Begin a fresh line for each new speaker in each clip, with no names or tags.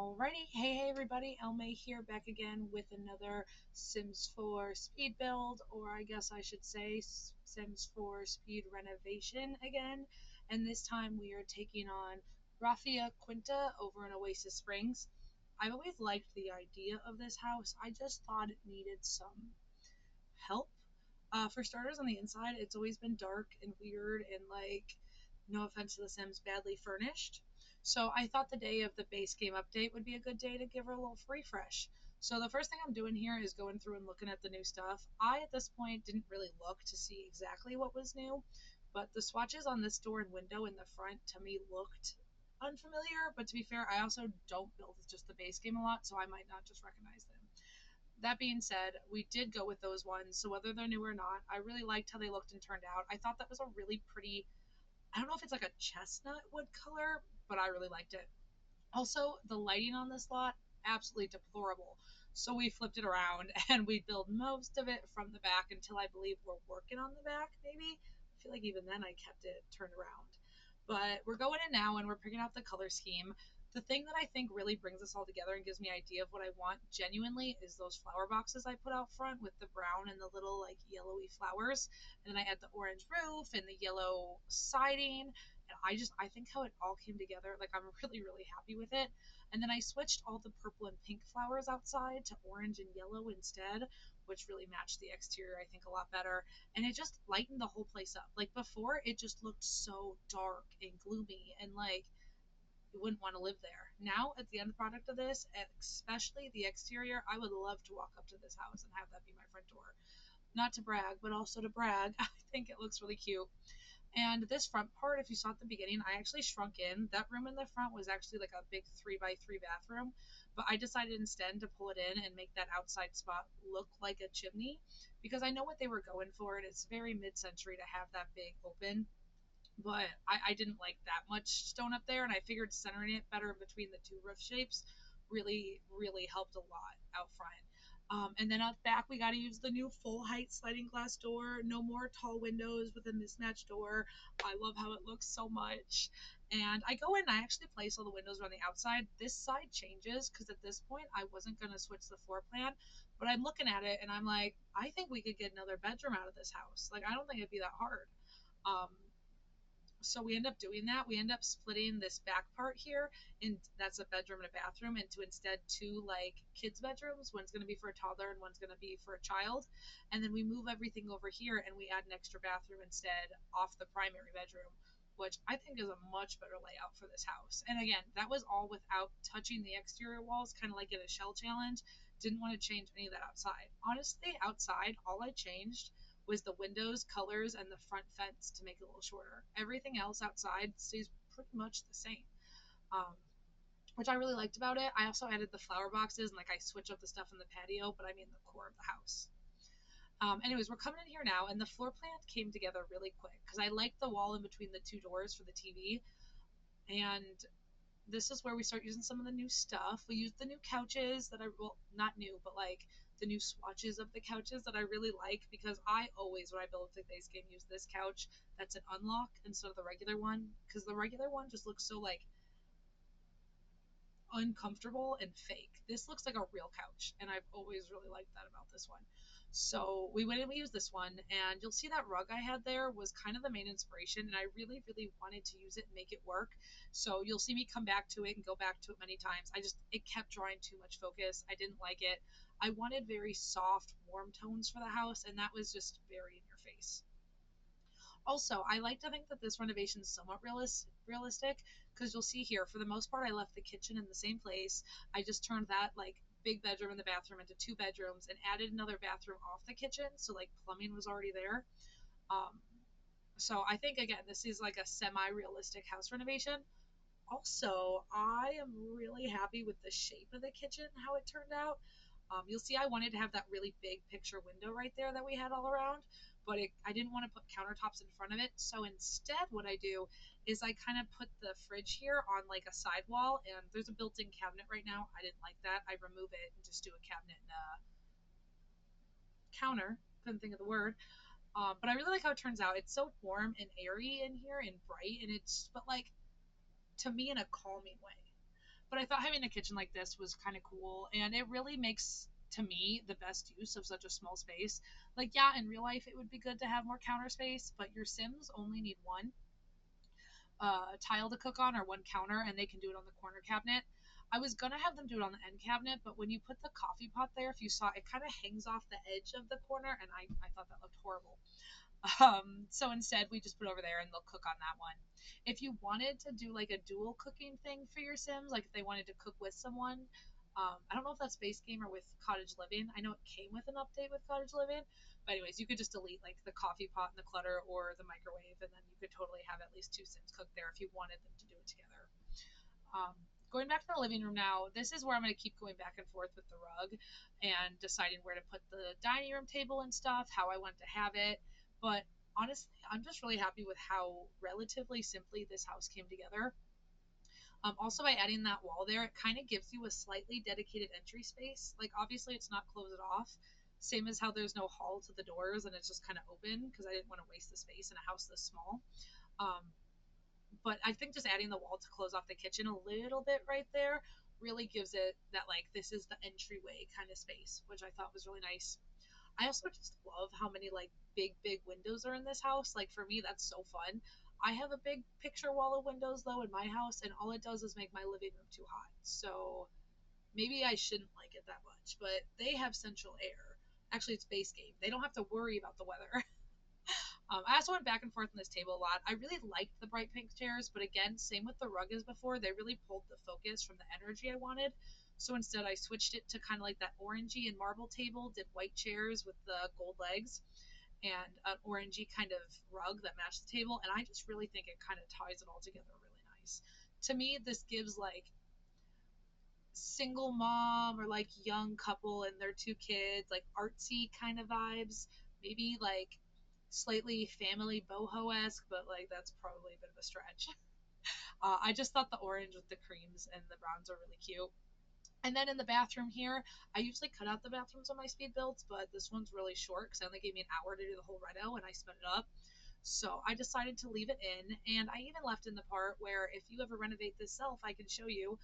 Alrighty, hey everybody, Elmay here back again with another Sims 4 speed build, or I guess I should say Sims 4 speed renovation again. And this time we are taking on Raffia Quinta over in Oasis Springs. I've always liked the idea of this house, I just thought it needed some help. For starters, on the inside, it's always been dark and weird and no offense to the Sims, badly furnished. So I thought the day of the base game update would be a good day to give her a little refresh. So the first thing I'm doing here is going through and looking at the new stuff. I, at this point, didn't really look to see exactly what was new, but the swatches on this door and window in the front to me looked unfamiliar. But to be fair, I also don't build just the base game a lot, so I might not just recognize them. That being said, we did go with those ones, so whether they're new or not, I really liked how they looked and turned out. I thought that was a really pretty, I don't know if it's like a chestnut wood color, but I really liked it. Also, the lighting on this lot, absolutely deplorable. So we flipped it around and we built most of it from the back until I believe we're working on the back, maybe. I feel like even then I kept it turned around. But we're going in now and we're picking out the color scheme. The thing that I think really brings us all together and gives me an idea of what I want genuinely is those flower boxes I put out front with the brown and the little like yellowy flowers. And then I add the orange roof and the yellow siding. And I think how it all came together, like I'm really happy with it. And then I switched all the purple and pink flowers outside to orange and yellow instead, which really matched the exterior I think a lot better. And it just lightened the whole place up. Like before it just looked so dark and gloomy and like you wouldn't want to live there. Now, at the end product of this, especially the exterior, I would love to walk up to this house and have that be my front door. Not to brag, but also to brag. I think it looks really cute. And this front part, if you saw at the beginning, I actually shrunk in. That room in the front was actually like a big 3x3 bathroom, but I decided instead to pull it in and make that outside spot look like a chimney because I know what they were going for, and it's very mid century to have that big open, but I didn't like that much stone up there, and I figured centering it better between the two roof shapes really helped a lot out front. And then out back, we got to use the new full height sliding glass door. No more tall windows with a mismatched door. I love how it looks so much. And I go in and I actually place all the windows around the outside. This side changes because at this point I wasn't going to switch the floor plan, but I'm looking at it and I'm like, I think we could get another bedroom out of this house. Like, I don't think it'd be that hard. Um, so we end up doing that. We end up splitting this back part here, and that's a bedroom and a bathroom, into instead two like kids' bedrooms. One's going to be for a toddler and one's going to be for a child. And then we move everything over here and we add an extra bathroom instead off the primary bedroom, which I think is a much better layout for this house. And again, that was all without touching the exterior walls, kind of like in a shell challenge. Didn't want to change any of that outside. Honestly, outside, all I changed was the windows, colors, and the front fence to make it a little shorter. Everything else outside stays pretty much the same, um, which I really liked about it. I also added the flower boxes and like I switch up the stuff in the patio, but I mean the core of the house. Anyways, we're coming in here now, and the floor plan came together really quick because I liked the wall in between the two doors for the TV, and this is where we start using some of the new stuff. We used the new couches that well, not new, but like the new swatches of the couches that I really like because I always, when I build a base game, use this couch that's an unlock instead of the regular one because the regular one just looks so like uncomfortable and fake. This looks like a real couch, and I've always really liked that about this one. So we went and we used this one, and you'll see that rug I had there was kind of the main inspiration, and I really wanted to use it and make it work. So you'll see me come back to it and go back to it many times. It kept drawing too much focus. I didn't like it. I wanted very soft, warm tones for the house, and that was just very in your face. Also, I like to think that this renovation is somewhat realistic because you'll see here, for the most part, I left the kitchen in the same place. I just turned that like big bedroom and the bathroom into two bedrooms and added another bathroom off the kitchen, so like plumbing was already there. Um, so I think again, this is like a semi-realistic house renovation. Also, I am really happy with the shape of the kitchen, how it turned out. You'll see I wanted to have that really big picture window right there that we had all around, but I didn't want to put countertops in front of it. So instead, what I do is I kind of put the fridge here on like a sidewall, and there's a built-in cabinet right now. I didn't like that. I remove it and just do a cabinet and a counter. Couldn't think of the word. But I really like how it turns out. It's so warm and airy in here and bright, and it's but like to me in a calming way. But I thought having a kitchen like this was kind of cool, and it really makes to me the best use of such a small space. Like, yeah, in real life it would be good to have more counter space, but your Sims only need one tile to cook on or one counter, and they can do it on the corner cabinet. I was gonna have them do it on the end cabinet, but when you put the coffee pot there, if you saw, it kind of hangs off the edge of the corner, and I thought that looked horrible. So instead, we just put over there and they'll cook on that one. If you wanted to do like a dual cooking thing for your Sims, like if they wanted to cook with someone, I don't know if that's base game or with Cottage Living. I know it came with an update with Cottage Living, but anyways, you could just delete like the coffee pot and the clutter or the microwave, and then you could totally have at least two Sims cook there if you wanted them to do it together. Um, Going back to the living room now, this is where I'm going to keep going back and forth with the rug and deciding where to put the dining room table and stuff, how I want to have it. But honestly, I'm just really happy with how relatively simply this house came together. Also, by adding that wall there, it kind of gives you a slightly dedicated entry space. Like, obviously, it's not closed off. Same as how there's no hall to the doors and it's just kind of open because I didn't want to waste the space in a house this small. Um, but I think just adding the wall to close off the kitchen a little bit right there really gives it that like this is the entryway kind of space, which I thought was really nice. I also just love how many like big windows are in this house. Like for me, that's so fun. I have a big picture wall of windows though in my house, and all it does is make my living room too hot. So maybe I shouldn't like it that much, but they have central air. Actually, it's base game. They don't have to worry about the weather. I also went back and forth on this table a lot. I really liked the bright pink chairs, but again, same with the rug as before. They really pulled the focus from the energy I wanted. So instead, I switched it to kind of like that orangey and marble table, did white chairs with the gold legs, and an orangey kind of rug that matched the table. And I just really think it kind of ties it all together really nice. To me, this gives like single mom or like young couple and their two kids, like artsy kind of vibes. Maybe like slightly family boho esque, but like that's probably a bit of a stretch. I just thought the orange with the creams and the browns are really cute. And then in the bathroom here, I usually cut out the bathrooms on my speed builds, but this one's really short because it only gave me an hour to do the whole reno and I sped it up. So I decided to leave it in, and I even left in the part where if you ever renovate this self, I can show you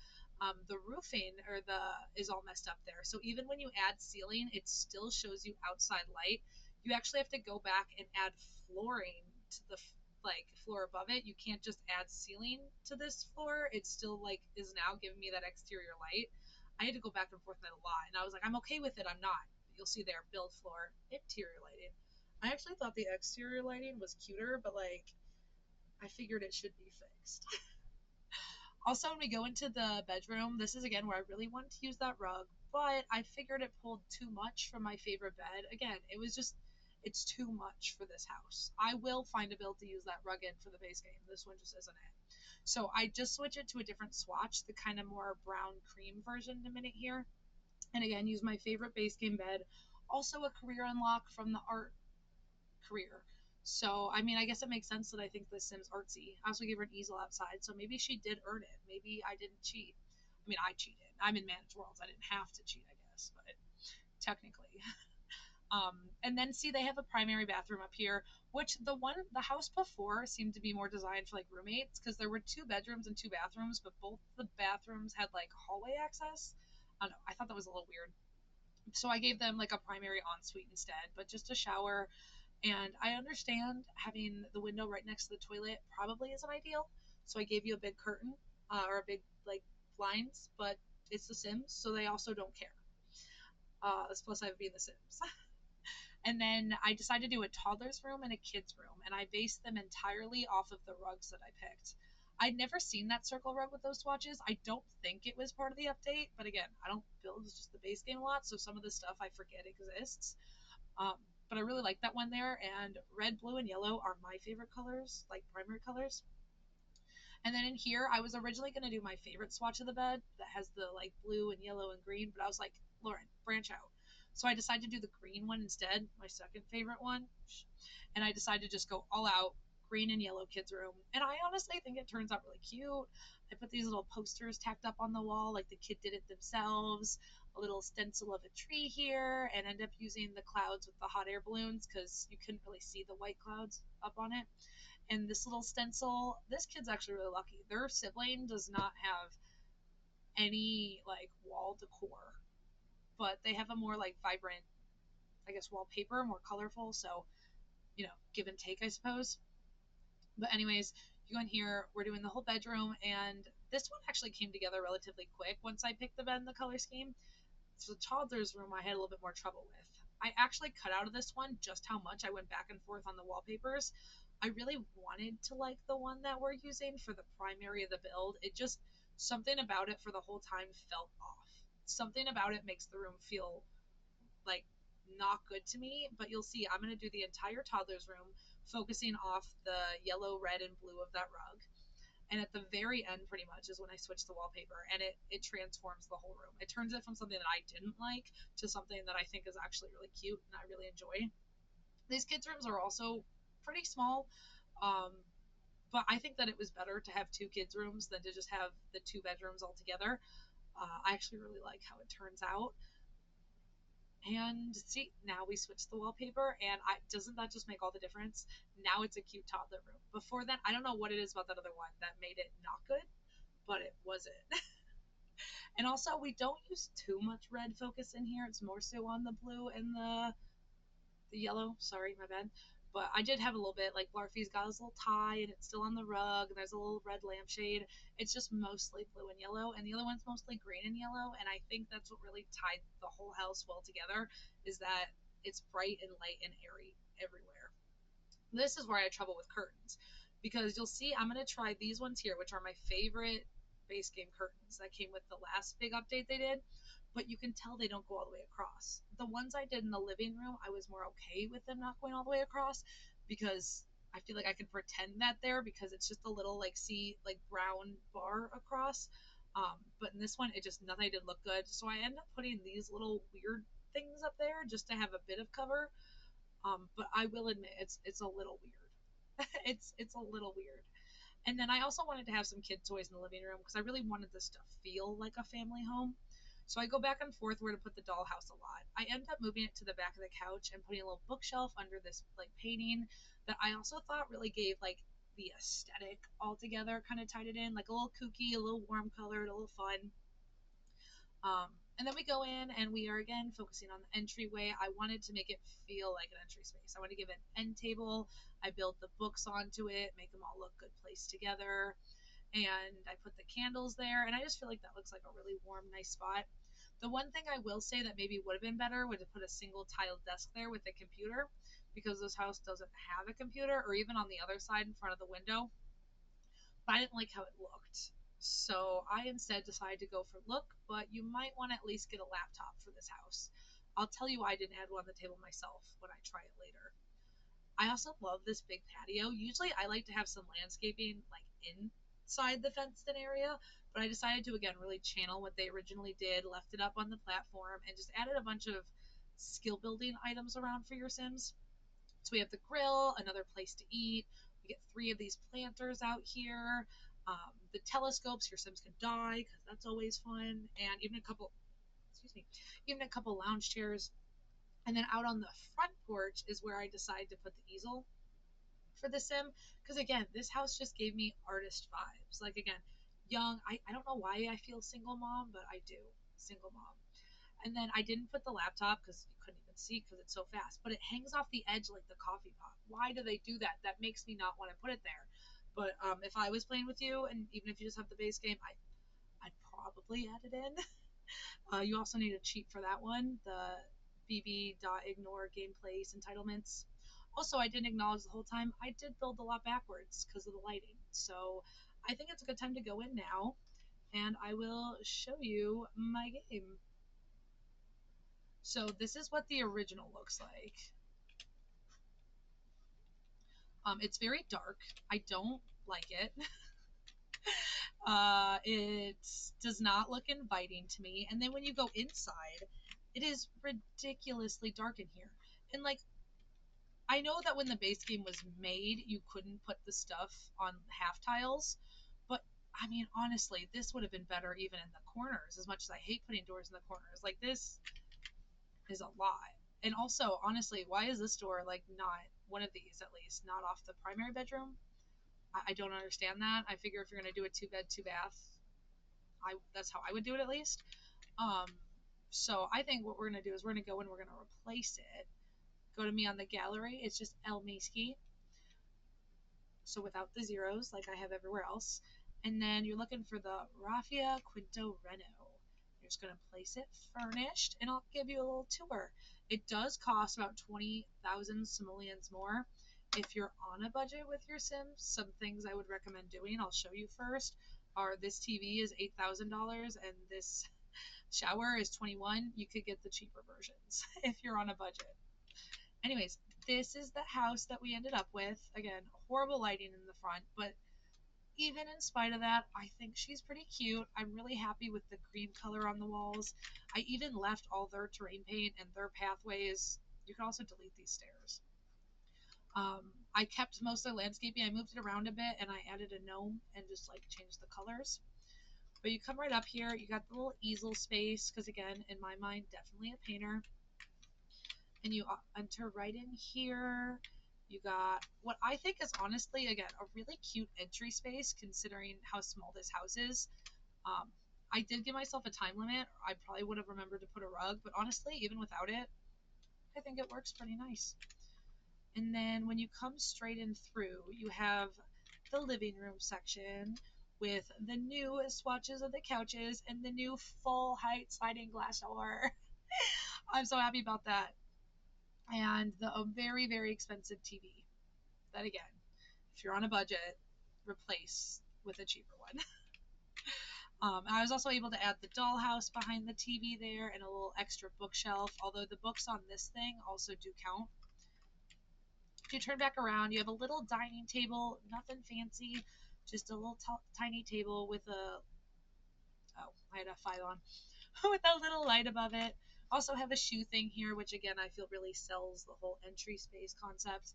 the roofing or the is all messed up there. So even when you add ceiling, it still shows you outside light. You actually have to go back and add flooring to the like floor above it. You can't just add ceiling to this floor. It still like is now giving me that exterior light. I had to go back and forth that a lot, and I was like, I'm okay with it. I'm not. You'll see there, build floor, interior lighting. I actually thought the exterior lighting was cuter, but like I figured it should be fixed. Also, when we go into the bedroom, this is again where I really wanted to use that rug, but I figured it pulled too much from my favorite bed. Again, it was just it's too much for this house. I will find a build to use that rug in for the base game. This one just isn't it. So I just switch it to a different swatch, the kind of more brown cream version in a minute here. And again, use my favorite base game bed. Also a career unlock from the art career. So, I mean, I guess it makes sense that I think this Sim's artsy. I also gave her an easel outside, so maybe she did earn it. Maybe I didn't cheat. I mean, I cheated. I'm in managed worlds. I didn't have to cheat, I guess, but technically. And then see, they have a primary bathroom up here, which the house before seemed to be more designed for like roommates because there were two bedrooms and two bathrooms, but both the bathrooms had like hallway access. I don't know. I thought that was a little weird. So I gave them like a primary ensuite instead, but just a shower, and I understand having the window right next to the toilet probably isn't ideal. So I gave you a big curtain or a big like blinds, but it's The Sims, so they also don't care. Plus, I've been The Sims. And then I decided to do a toddler's room and a kid's room, and I based them entirely off of the rugs that I picked. I'd never seen that circle rug with those swatches. I don't think it was part of the update, but again, I don't build just the base game a lot, so some of the stuff I forget exists. Um, but I really like that one there, and red, blue, and yellow are my favorite colors, like primary colors. And then in here, I was originally going to do my favorite swatch of the bed that has the like blue and yellow and green, but I was like, Lauren, branch out. So I decided to do the green one instead, my second favorite one. And I decided to just go all out green and yellow kids room. And I honestly think it turns out really cute. I put these little posters tacked up on the wall like the kid did it themselves, a little stencil of a tree here, and end up using the clouds with the hot air balloons because you couldn't really see the white clouds up on it. And this little stencil, this kid's actually really lucky. Their sibling does not have any like wall decor, but they have a more like vibrant, I guess, wallpaper, more colorful. So, give and take, I suppose. But anyways, you go in here, we're doing the whole bedroom, and this one actually came together relatively quick once I picked the bed and the color scheme. So the toddler's room I had a little bit more trouble with. I actually cut out of this one just how much I went back and forth on the wallpapers. I really wanted to like the one that we're using for the primary of the build. It just, something about it for the whole time felt off. Something about it makes the room feel like not good to me, but you'll see I'm going to do the entire toddler's room focusing off the yellow, red, and blue of that rug. And at the very end, pretty much, is when I switch the wallpaper, and it transforms the whole room. It turns it from something that I didn't like to something that I think is actually really cute and I really enjoy. These kids' rooms are also pretty small, um, but I think that it was better to have two kids' rooms than to just have the two bedrooms all together. I actually really like how it turns out. And see, now we switched the wallpaper, and doesn't that just make all the difference? Now it's a cute toddler room. Before then, I don't know what it is about that other one that made it not good, but it wasn't. And also, we don't use too much red focus in here. It's more so on the blue and the yellow. Sorry, my bad. But I did have a little bit, like Blarfy's got his little tie, and it's still on the rug, and there's a little red lampshade. It's just mostly blue and yellow, and the other one's mostly green and yellow. And I think that's what really tied the whole house well together, is that it's bright and light and airy everywhere. This is where I had trouble with curtains, because you'll see I'm going to try these ones here, which are my favorite base game curtains that came with the last big update they did, but you can tell they don't go all the way across. The ones I did in the living room, I was more okay with them not going all the way across, because I feel like I can pretend that there, because it's just a little like like brown bar across. But in this one, it just, nothing did look good, so I ended up putting these little weird things up there just to have a bit of cover. But I will admit it's a little weird. It's a little weird. And then I also wanted to have some kid toys in the living room because I really wanted this to feel like a family home. So I go back and forth where to put the dollhouse a lot. I end up moving it to the back of the couch and putting a little bookshelf under this like painting that I also thought really gave like the aesthetic all together, kind of tied it in, like a little kooky, a little warm colored, a little fun. And then we go in and we are again focusing on the entryway. I wanted to make it feel like an entry space. I want to give it an end table. I built the books onto it, make them all look good placed together. And I put the candles there. And I just feel like that looks like a really warm, nice spot. The one thing I will say that maybe would have been better would have put a single tiled desk there with a computer, because this house doesn't have a computer, or even on the other side in front of the window. But I didn't like how it looked. So I instead decided to go for look, but you might want to at least get a laptop for this house. I'll tell you why I didn't add one on the table myself when I try it later. I also love this big patio. Usually I like to have some landscaping like inside the fenced in area, but I decided to again really channel what they originally did, left it up on the platform, and just added a bunch of skill building items around for your Sims. So we have the grill, another place to eat. We get 3 of these planters out here. The telescopes, your Sims can die because that's always fun, and even a couple, excuse me, even a couple lounge chairs. And then out on the front porch is where I decided to put the easel for the Sim, because again, this house just gave me artist vibes. Like again, young. I don't know why I feel single mom, but I do, single mom. And then I didn't put the laptop because you couldn't even see because it's so fast, but it hangs off the edge like the coffee pot. Why do they do that? That makes me not want to put it there. But if I was playing with you, and even if you just have the base game, I'd probably add it in. You also need a cheat for that one, the bb.ignore gameplays entitlements. Also, I didn't acknowledge the whole time, I did build a lot backwards because of the lighting. So I think it's a good time to go in now, and I will show you my game. So this is what the original looks like. It's very dark. I don't like it. It does not look inviting to me. And then when you go inside, it is ridiculously dark in here. And like, I know that when the base game was made, you couldn't put the stuff on half tiles, but I mean, honestly, this would have been better even in the corners. As much as I hate putting doors in the corners, like this is a lot. And also, honestly, why is this door like not one of these, at least not off the primary bedroom? I don't understand that. I figure if you're gonna do a 2 bed 2 bath, That's how I would do it at least. Um, so I think what we're gonna do is we're gonna go and we're gonna replace it. Go to me on the gallery. It's just El Maski, so without the zeros like I have everywhere else. And then you're looking for the Raffia Quinta Reno. You're just gonna place it furnished, and I'll give you a little tour. It does cost about 20,000 simoleons more. If you're on a budget with your Sims, some things I would recommend doing, I'll show you first, are this TV is $8,000 and this shower is 21. You could get the cheaper versions if you're on a budget. Anyways, this is the house that we ended up with. Again, horrible lighting in the front, but even in spite of that, I think she's pretty cute. I'm really happy with the green color on the walls. I even left all their terrain paint and their pathways. You can also delete these stairs. I kept most of the landscaping. I moved it around a bit and I added a gnome and just like changed the colors. But you come right up here, you got the little easel space, because again, in my mind, definitely a painter. And you enter right in here. You got what I think is honestly, again, a really cute entry space considering how small this house is. Um, I did give myself a time limit. I probably would have remembered to put a rug, but honestly, even without it, I think it works pretty nice. And then when you come straight in through, you have the living room section with the new swatches of the couches and the new full height sliding glass door. I'm so happy about that. And a very, very expensive TV. That again, if you're on a budget, replace with a cheaper one. I was also able to add the dollhouse behind the TV there and a little extra bookshelf, although the books on this thing also do count. If you turn back around, you have a little dining table, nothing fancy, just a little tiny table with a, oh, I had a file on, with a little light above it. Also have a shoe thing here, which again, I feel really sells the whole entry space concept.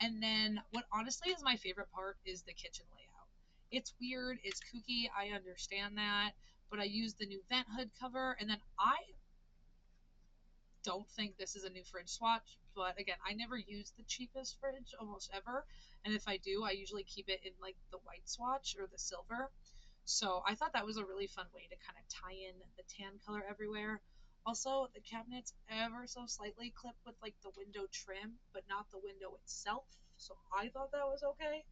And then what honestly is my favorite part is the kitchen layout. It's weird, it's kooky, I understand that, but I used the new vent hood cover, and then I don't think this is a new fridge swatch, but again, I never use the cheapest fridge almost ever, and if I do, I usually keep it in like the white swatch or the silver. So I thought that was a really fun way to kind of tie in the tan color everywhere. Also, the cabinets ever so slightly clipped with like the window trim, but not the window itself. So I thought that was okay.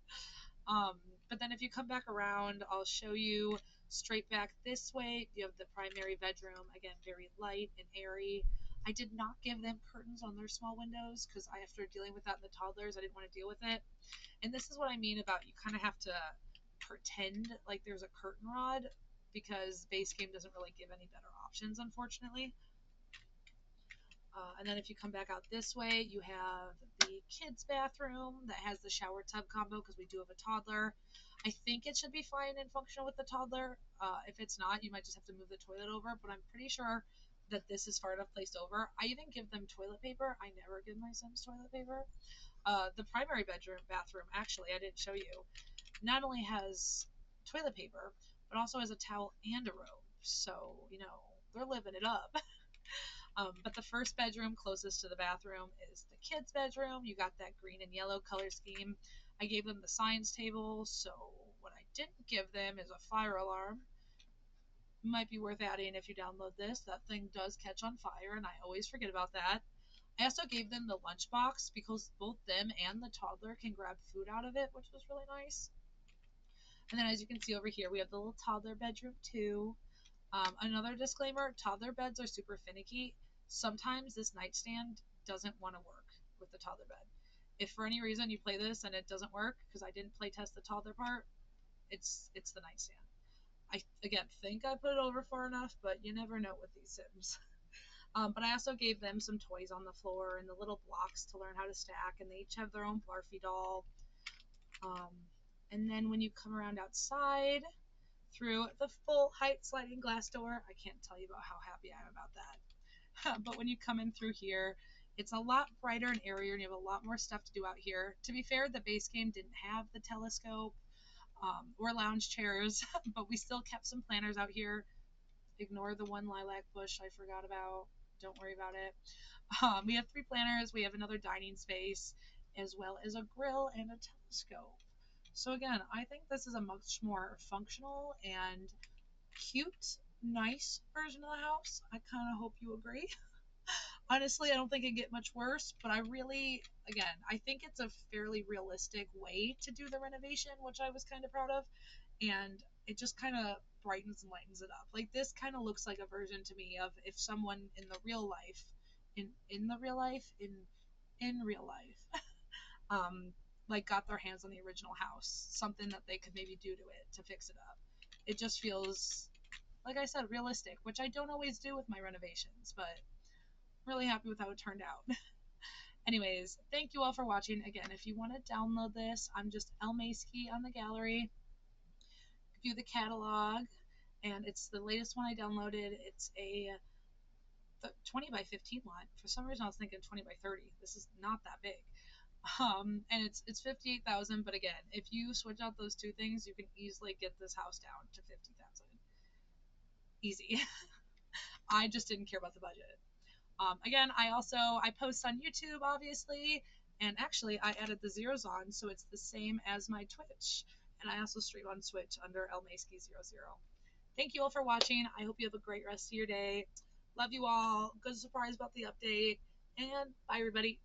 Um, but then if you come back around, I'll show you straight back this way. You have the primary bedroom, again, very light and airy. I did not give them curtains on their small windows because after dealing with that in the toddlers, I didn't want to deal with it. And this is what I mean about you kind of have to pretend like there's a curtain rod because base game doesn't really give any better options, unfortunately. And then if you come back out this way, you have the kids' bathroom that has the shower tub combo because we do have a toddler. I think it should be fine and functional with the toddler. If it's not, you might just have to move the toilet over, but I'm pretty sure that this is far enough placed over. I even give them toilet paper. I never give my Sims toilet paper. The primary bathroom, actually, I didn't show you, not only has toilet paper, but also has a towel and a robe. So, they're living it up. But the first bedroom closest to the bathroom is the kids' bedroom. You got that green and yellow color scheme. I gave them the science table, so what I didn't give them is a fire alarm. Might be worth adding if you download this. That thing does catch on fire, and I always forget about that. I also gave them the lunchbox because both them and the toddler can grab food out of it, which was really nice. And then as you can see over here, we have the little toddler bedroom too. Another disclaimer, toddler beds are super finicky. Sometimes this nightstand doesn't want to work with the toddler bed. If for any reason you play this and it doesn't work, because I didn't play test the toddler part, it's the nightstand. I, again, think I put it over far enough, but you never know with these Sims. But I also gave them some toys on the floor and the little blocks to learn how to stack, and they each have their own Blarfy doll. And then when you come around outside, through the full height sliding glass door. I can't tell you about how happy I am about that. But when you come in through here, it's a lot brighter and airier, and you have a lot more stuff to do out here. To be fair, the base game didn't have the telescope or lounge chairs, but we still kept some planters out here. Ignore the one lilac bush I forgot about. Don't worry about it. We have 3 planters. We have another dining space, as well as a grill and a telescope. So again, I think this is a much more functional and cute, nice version of the house. I kind of hope you agree. Honestly, I don't think it get much worse, but I really, again, I think it's a fairly realistic way to do the renovation, which I was kind of proud of, and it just kind of brightens and lightens it up. Like this kind of looks like a version to me of if someone in the real life, in the real life, in real life, um, like got their hands on the original house, something that they could maybe do to it to fix it up. It just feels, like I said, realistic, which I don't always do with my renovations, but I'm really happy with how it turned out. Anyways, thank you all for watching. Again, if you want to download this, I'm just Elmaski on the gallery. View the catalog, and it's the latest one I downloaded. It's a 20 by 15 lot. For some reason, I was thinking 20 by 30. This is not that big. And it's 58,000. But again, if you switch out those two things, you can easily get this house down to 50,000. Easy. I just didn't care about the budget. Again, I post on YouTube, obviously, and actually I added the zeros on, so it's the same as my Twitch. And I also stream on Twitch under Elmaski00. Thank you all for watching. I hope you have a great rest of your day. Love you all. Good surprise about the update. And bye, everybody.